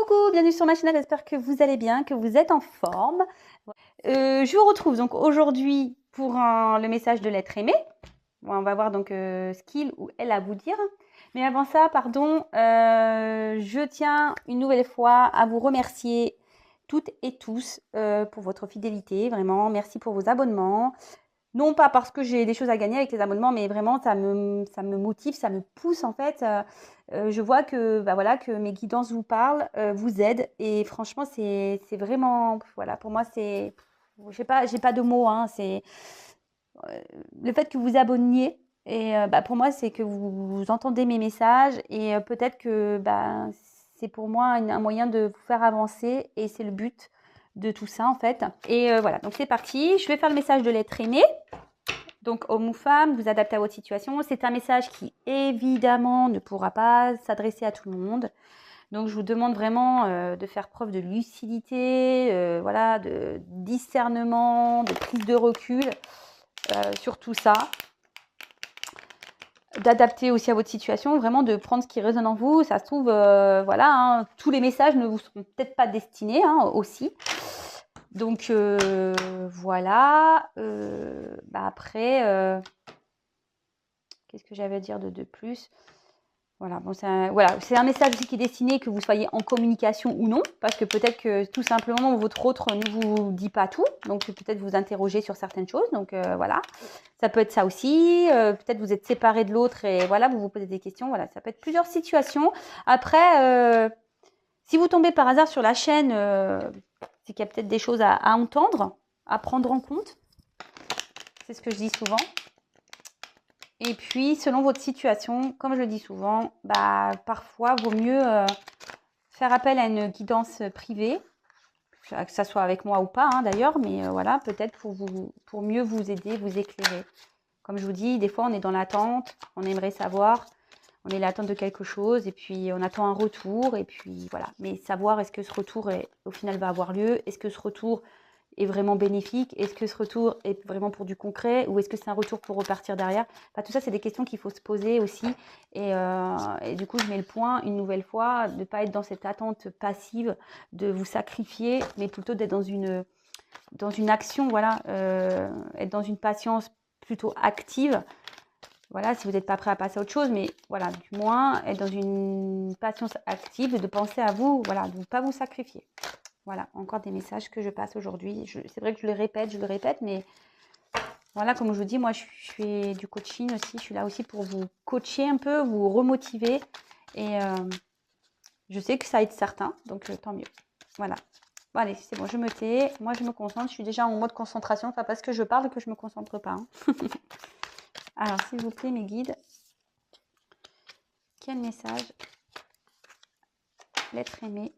Coucou, bienvenue sur ma chaîne, j'espère que vous allez bien, que vous êtes en forme. Je vous retrouve donc aujourd'hui pour le message de l'être aimé. Bon, on va voir donc ce qu'il ou elle a à vous dire. Mais avant ça, pardon, je tiens une nouvelle fois à vous remercier toutes et tous pour votre fidélité. Vraiment, merci pour vos abonnements. Non pas parce que j'ai des choses à gagner avec les abonnements, mais vraiment ça me motive, ça me pousse en fait. Je vois que, bah, voilà, que mes guidances vous parlent, vous aident et franchement c'est vraiment, voilà, pour moi c'est, j'ai pas de mots, hein, c'est le fait que vous abonniez et bah, pour moi c'est que vous entendez mes messages et peut-être que bah, c'est pour moi un moyen de vous faire avancer et c'est le but de tout ça en fait. Et voilà, donc c'est parti, je vais faire le message de l'être aimé. Donc, homme ou femme, vous adaptez à votre situation. C'est un message qui, évidemment, ne pourra pas s'adresser à tout le monde. Donc, je vous demande vraiment de faire preuve de lucidité, voilà, de discernement, de prise de recul sur tout ça. D'adapter aussi à votre situation, vraiment de prendre ce qui résonne en vous. Ça se trouve, voilà, hein, tous les messages ne vous seront peut-être pas destinés aussi. Donc voilà. Bah après, qu'est-ce que j'avais à dire de plus? Voilà, bon, c'est un message aussi qui est destiné que vous soyez en communication ou non, parce que peut-être que tout simplement votre autre ne vous dit pas tout, donc peut-être vous interroger sur certaines choses. Donc voilà, ça peut être ça aussi. Peut-être vous êtes séparé de l'autre et voilà, vous vous posez des questions. Voilà, ça peut être plusieurs situations. Après, si vous tombez par hasard sur la chaîne, c'est qu'il y a peut-être des choses à entendre, à prendre en compte. C'est ce que je dis souvent. Et puis, selon votre situation, comme je le dis souvent, bah, parfois, vaut mieux faire appel à une guidance privée, que ça soit avec moi ou pas d'ailleurs, mais voilà, peut-être pour mieux vous aider, vous éclairer. Comme je vous dis, des fois, on est dans l'attente, on aimerait savoir, on est dans l'attente de quelque chose, et puis on attend un retour, et puis voilà. Mais savoir, est-ce que ce retour, au final, va avoir lieu? Est-ce que ce retour est vraiment bénéfique? Est-ce que ce retour est vraiment pour du concret ou est-ce que c'est un retour pour repartir derrière? Enfin, tout ça, c'est des questions qu'il faut se poser aussi. Et du coup, je mets le point une nouvelle fois, de ne pas être dans cette attente passive, de vous sacrifier, mais plutôt d'être dans une action, voilà, être dans une patience plutôt active. Voilà, si vous n'êtes pas prêt à passer à autre chose, mais voilà, du moins, être dans une patience active, de penser à vous, voilà, de ne pas vous sacrifier. Voilà, encore des messages que je passe aujourd'hui. C'est vrai que je le répète, mais voilà, comme je vous dis, moi, je fais du coaching aussi. Je suis là aussi pour vous coacher un peu, vous remotiver. Et je sais que ça aide certains, donc tant mieux. Voilà. Bon, allez, c'est bon, je me tais. Moi, je me concentre. Je suis déjà en mode concentration. Enfin, parce que je parle que je ne me concentre pas. Alors, s'il vous plaît, mes guides, quel message l'être aimé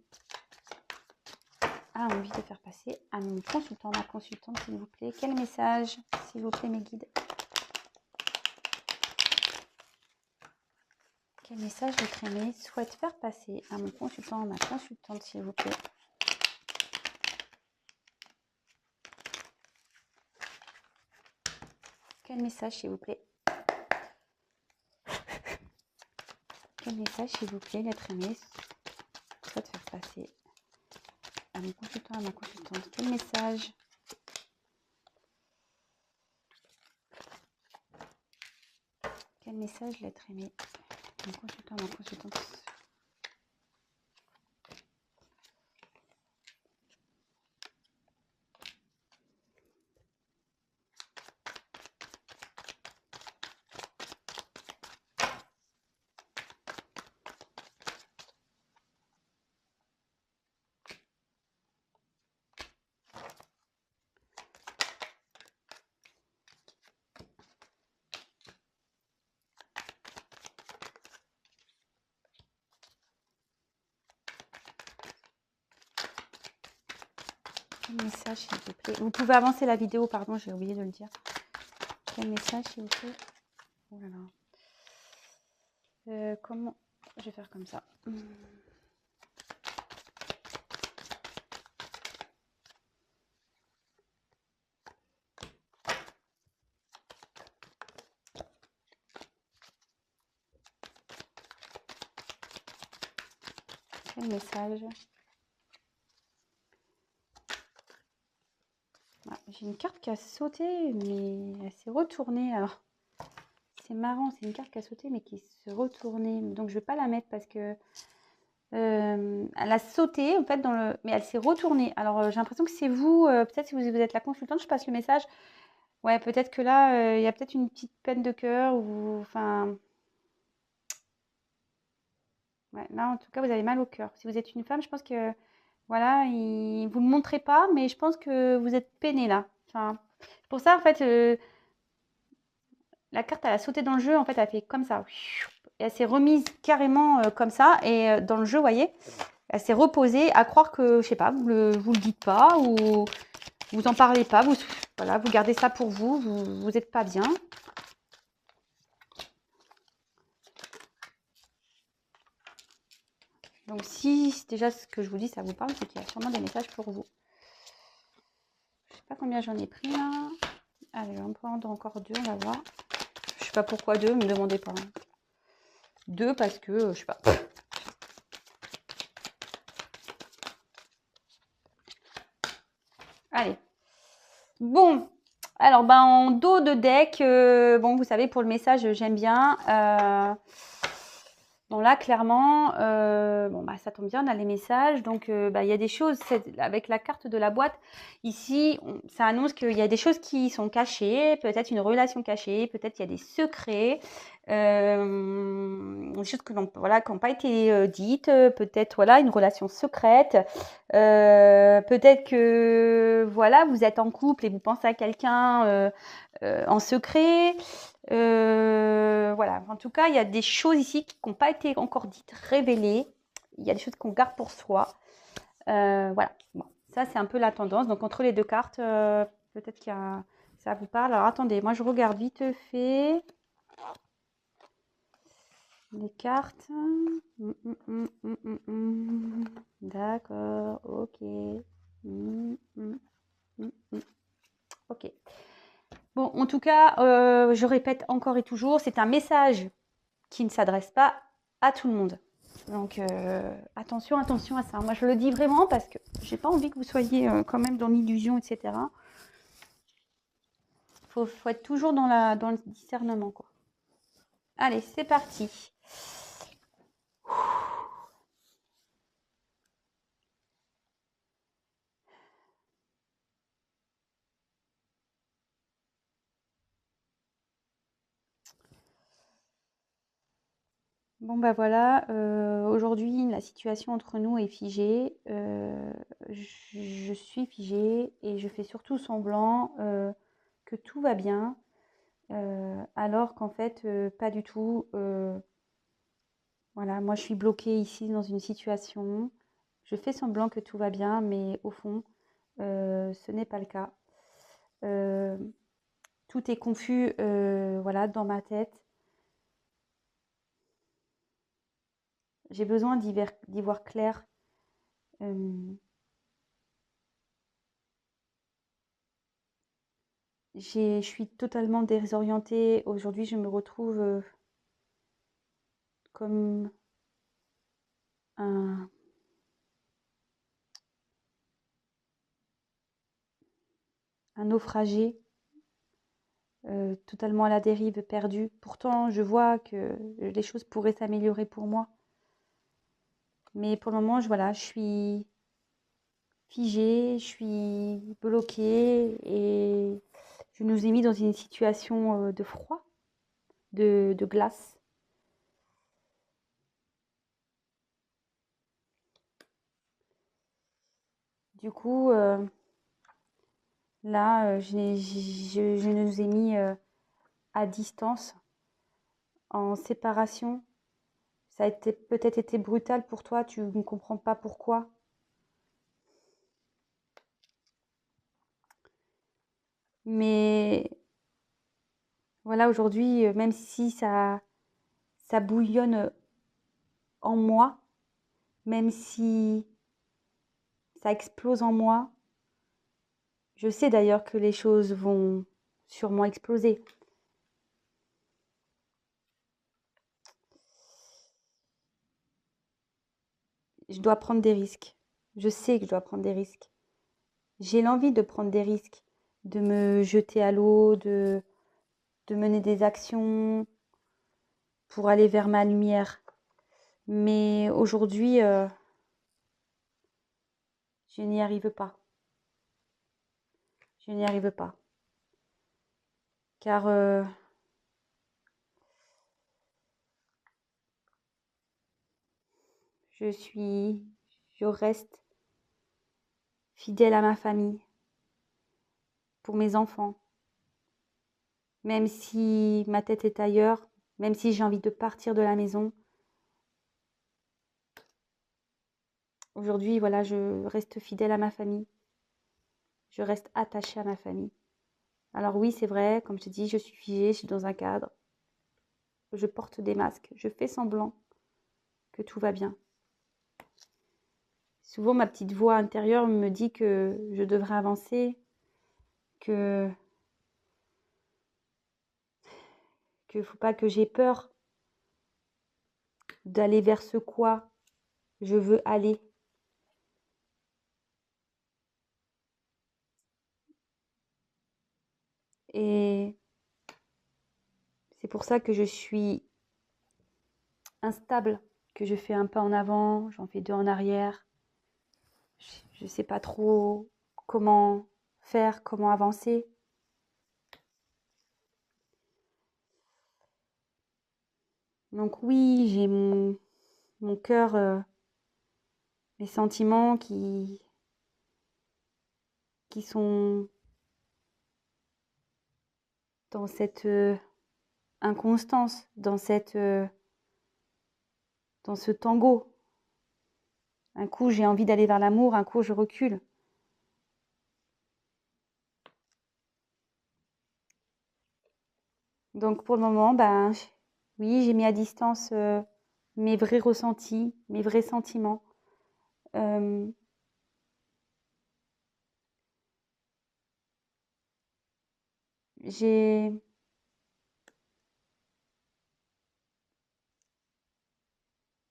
a envie de faire passer à mon consultant, ma consultante, s'il vous plaît? Quel message, s'il vous plaît, mes guides? Quel message l'être aimé souhaite faire passer à mon consultant, ma consultante, s'il vous plaît? Quel message, s'il vous plaît? Quel message, s'il vous plaît, l'être aimé souhaite faire passer à mon consultant, à ma consultante? Quel message? Quel message, l'être aimé, mon consultant, ma consultante? Quel message, s'il vous plaît? Vous pouvez avancer la vidéo, pardon, j'ai oublié de le dire. Quel message, s'il vous plaît? Oh là là. Comment... Je vais faire comme ça. Quel message? Ah, j'ai une carte qui a sauté, mais elle s'est retournée. Alors, c'est marrant, c'est une carte qui a sauté, mais qui s'est retournée. Donc, je ne vais pas la mettre parce que elle a sauté, en fait, mais elle s'est retournée. Alors, j'ai l'impression que c'est vous. Peut-être si vous êtes la consultante, je passe le message. Ouais, peut-être que là, il y a peut-être une petite peine de cœur ou... Enfin... Ouais, là, en tout cas, vous avez mal au cœur. Si vous êtes une femme, je pense que... Voilà, vous ne le montrez pas, mais je pense que vous êtes peiné là. Enfin, c'est pour ça, en fait, la carte, elle a sauté dans le jeu. En fait, elle a fait comme ça. Et elle s'est remise carrément comme ça. Et dans le jeu, vous voyez, elle s'est reposée à croire que, je sais pas, vous le dites pas ou vous en parlez pas. Voilà, vous gardez ça pour vous. Vous n'êtes pas bien. Donc, si déjà ce que je vous dis, ça vous parle, c'est qu'il y a sûrement des messages pour vous. Je sais pas combien j'en ai pris là. Allez, on peut en prendre encore 2, on va voir. Je sais pas pourquoi 2, me demandez pas. 2 parce que, je sais pas. Allez. Bon. Alors, ben, en dos de deck, bon, vous savez, pour le message, j'aime bien. Bon, là, clairement, bon, bah, ça tombe bien, on a les messages. Donc, bah, il y a des choses, avec la carte de la boîte, ici, ça annonce qu'il y a des choses qui sont cachées, peut-être une relation cachée, peut-être qu'il y a des secrets, des choses qui n'ont pas été dites, peut-être, voilà, une relation secrète. Peut-être que, voilà, vous êtes en couple et vous pensez à quelqu'un en secret. Voilà, en tout cas, il y a des choses ici qui n'ont pas été encore dites, révélées. Il y a des choses qu'on garde pour soi. Voilà, bon, ça c'est un peu la tendance. Donc entre les deux cartes, peut-être qu'il y a... ça vous parle. Alors attendez, moi je regarde vite fait les cartes. D'accord, ok. Ok. Bon, en tout cas, je répète encore et toujours, c'est un message qui ne s'adresse pas à tout le monde. Donc, attention à ça. Moi, je le dis vraiment parce que j'ai pas envie que vous soyez quand même dans l'illusion, etc. Faut être toujours dans le discernement, quoi. Allez, c'est parti. Bon, bah voilà, aujourd'hui, la situation entre nous est figée. Je suis figée et je fais surtout semblant que tout va bien, alors qu'en fait, pas du tout. Voilà, moi je suis bloquée ici dans une situation. Je fais semblant que tout va bien, mais au fond, ce n'est pas le cas. Euh, Tout est confus, voilà, dans ma tête. J'ai besoin d'y voir clair. Euh, je suis totalement désorientée. Aujourd'hui, je me retrouve comme un, un naufragé, totalement à la dérive, perdu. Pourtant, je vois que les choses pourraient s'améliorer pour moi. Mais pour le moment, voilà, je suis figée, je suis bloquée et je nous ai mis dans une situation de froid, de glace. Du coup, là, je nous ai mis à distance, en séparation. Ça a peut-être été brutal pour toi, tu ne comprends pas pourquoi. Mais voilà, aujourd'hui, même si ça bouillonne en moi, même si ça explose en moi, je sais d'ailleurs que les choses vont sûrement exploser. je dois prendre des risques. Je sais que je dois prendre des risques. J'ai l'envie de prendre des risques, de me jeter à l'eau, de mener des actions pour aller vers ma lumière. Mais aujourd'hui, je n'y arrive pas. Je n'y arrive pas. Car je reste fidèle à ma famille, pour mes enfants. Même si ma tête est ailleurs, même si j'ai envie de partir de la maison. Aujourd'hui, voilà, je reste fidèle à ma famille. Je reste attachée à ma famille. Alors oui, c'est vrai, comme je te dis, je suis figée, je suis dans un cadre. Je porte des masques, je fais semblant que tout va bien. Souvent, ma petite voix intérieure me dit que je devrais avancer, que qu'il faut pas que j'ai peur d'aller vers ce quoi je veux aller. Et c'est pour ça que je suis instable, que je fais un pas en avant, j'en fais deux en arrière. Je ne sais pas trop comment faire, comment avancer. Donc oui, j'ai mon cœur, mes sentiments qui sont dans cette inconstance, dans ce tango. Un coup, j'ai envie d'aller vers l'amour, un coup, je recule. Donc pour le moment, ben oui, j'ai mis à distance mes vrais ressentis, mes vrais sentiments. Euh, j'ai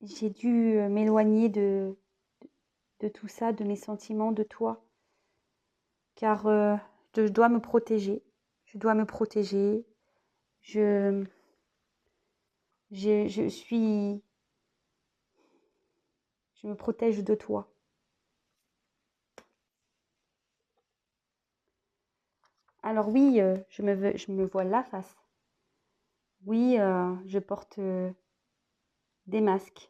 j'ai dû m'éloigner de tout ça, de mes sentiments, de toi, car je dois me protéger. Je dois me protéger. Je, je suis, je me protège de toi. Alors oui, je me vois la face. Oui, je porte des masques.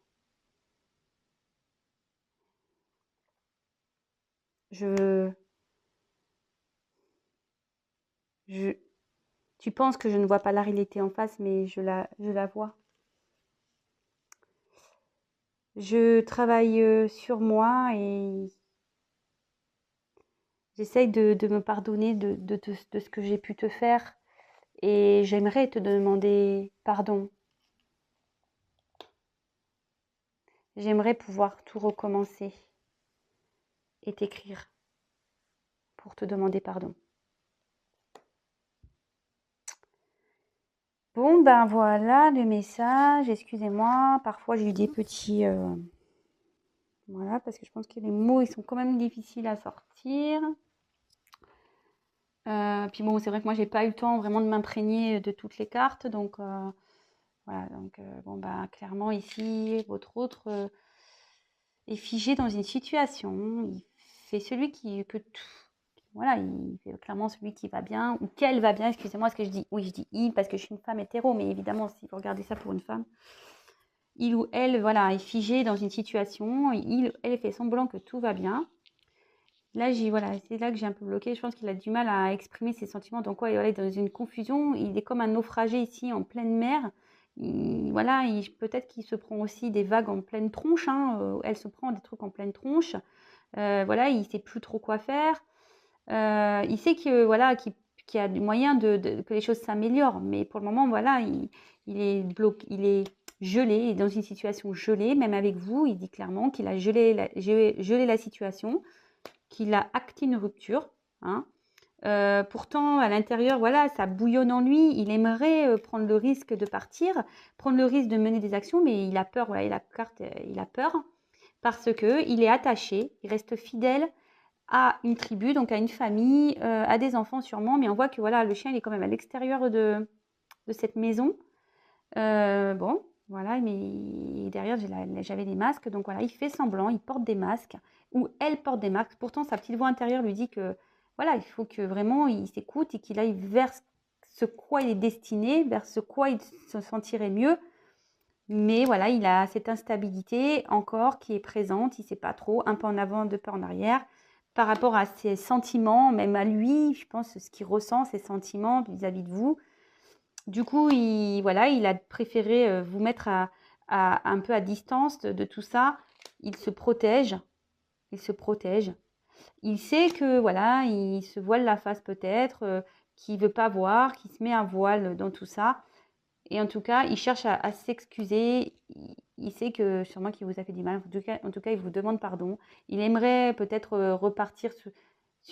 Je, je, tu penses que je ne vois pas la réalité en face, mais je la vois. Je travaille sur moi et j'essaye de me pardonner de ce que j'ai pu te faire et j'aimerais te demander pardon. J'aimerais pouvoir tout recommencer et t'écrire pour te demander pardon. Bon, ben voilà le message. Excusez-moi, parfois j'ai eu des petits... voilà, parce que je pense que les mots, ils sont quand même difficiles à sortir. Puis bon, c'est vrai que moi, j'ai pas eu le temps vraiment de m'imprégner de toutes les cartes. Donc, voilà. Donc, bon, bah, clairement, ici, votre autre est figé dans une situation. Il fait celui que tout. Voilà, il fait clairement celui qui va bien, ou qu'elle va bien. Excusez-moi, ce que je dis. Oui, je dis il parce que je suis une femme hétéro, mais évidemment, si vous regardez ça pour une femme, il ou elle, voilà, est figé dans une situation. Elle fait semblant que tout va bien. Là, voilà, c'est là que j'ai un peu bloqué. Je pense qu'il a du mal à exprimer ses sentiments. Donc, il est dans une confusion. Il est comme un naufragé ici en pleine mer. Voilà, peut-être qu'il se prend aussi des vagues en pleine tronche. Hein, elle se prend des trucs en pleine tronche. Voilà, il ne sait plus trop quoi faire. Il sait que voilà, qu'il y a du moyen que les choses s'améliorent. Mais pour le moment, voilà, il est bloqué, il est gelé, il est dans une situation gelée. Même avec vous, il dit clairement qu'il a gelé la situation, qu'il a acté une rupture. Hein. Pourtant, à l'intérieur, voilà, ça bouillonne en lui. Il aimerait prendre le risque de partir, prendre le risque de mener des actions, mais il a peur. Voilà, il a peur parce que il est attaché, il reste fidèle à une tribu, donc à une famille, à des enfants sûrement, mais on voit que voilà, le chien il est quand même à l'extérieur de cette maison. Bon, voilà, mais derrière j'avais des masques, donc voilà, il fait semblant, il porte des masques, ou elle porte des masques. Pourtant, sa petite voix intérieure lui dit que voilà, il faut que vraiment il s'écoute et qu'il aille vers ce quoi il est destiné, vers ce quoi il se sentirait mieux. Mais voilà, il a cette instabilité encore qui est présente, il ne sait pas trop, un pas en avant, deux pas en arrière, par rapport à ses sentiments, même à lui, je pense, ce qu'il ressent, ses sentiments vis-à-vis de vous. Du coup, voilà, il a préféré vous mettre un peu à distance de tout ça. Il se protège, il se protège. Il sait que voilà, il se voile la face peut-être, qu'il veut pas voir, qu'il se met un voile dans tout ça. Et en tout cas, il cherche à s'excuser. Il sait que sûrement qu'il vous a fait du mal. En tout cas, il vous demande pardon. Il aimerait peut-être repartir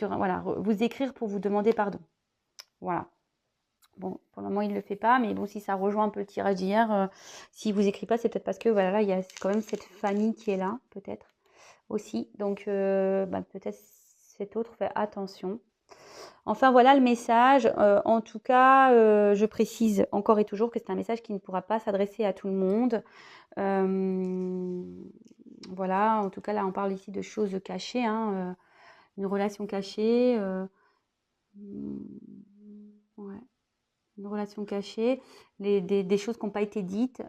voilà, vous écrire pour vous demander pardon. Voilà. Bon, pour le moment, il ne le fait pas, mais bon, si ça rejoint un peu le tirage d'hier, s'il vous écrit pas, c'est peut-être parce que voilà, là, il y a quand même cette famille qui est là, peut-être aussi. Donc, peut-être cet autre fait attention. Enfin, voilà le message. En tout cas, je précise encore et toujours que c'est un message qui ne pourra pas s'adresser à tout le monde. Voilà, en tout cas, là, on parle ici de choses cachées, hein, une relation cachée. Ouais, une relation cachée, des choses qui n'ont pas été dites.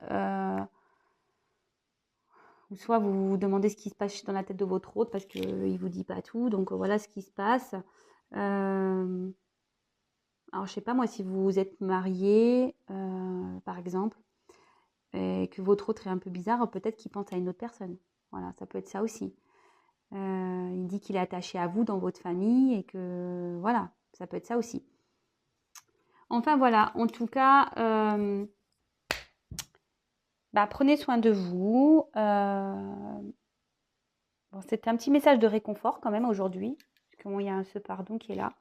Ou soit vous vous demandez ce qui se passe dans la tête de votre hôte parce qu'il ne vous dit pas tout. Donc, voilà ce qui se passe. Alors, je sais pas moi, si vous êtes marié, par exemple, et que votre autre est un peu bizarre, peut-être qu'il pense à une autre personne. Voilà, ça peut être ça aussi. Il dit qu'il est attaché à vous dans votre famille et que voilà, ça peut être ça aussi. Enfin voilà, en tout cas, prenez soin de vous. Bon, c'était un petit message de réconfort quand même aujourd'hui, parce qu'il y a ce pardon qui est là.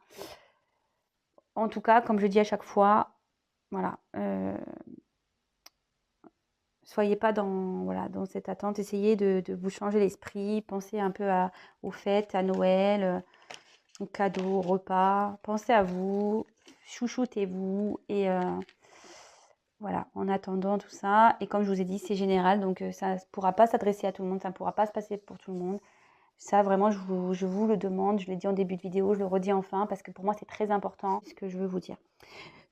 En tout cas, comme je dis à chaque fois, voilà, soyez pas dans cette attente, essayez de vous changer l'esprit, pensez un peu aux fêtes, à Noël, aux cadeaux, aux repas, pensez à vous, chouchoutez-vous et voilà, en attendant tout ça. Et comme je vous ai dit, c'est général, donc ça ne pourra pas s'adresser à tout le monde, ça ne pourra pas se passer pour tout le monde. Ça, vraiment, je vous le demande, je l'ai dit en début de vidéo, je le redis enfin, parce que pour moi, c'est très important ce que je veux vous dire.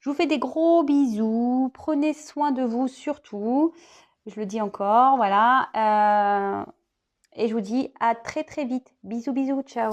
Je vous fais des gros bisous, prenez soin de vous surtout, je le dis encore, voilà. Et je vous dis à très très vite. Bisous, bisous, ciao.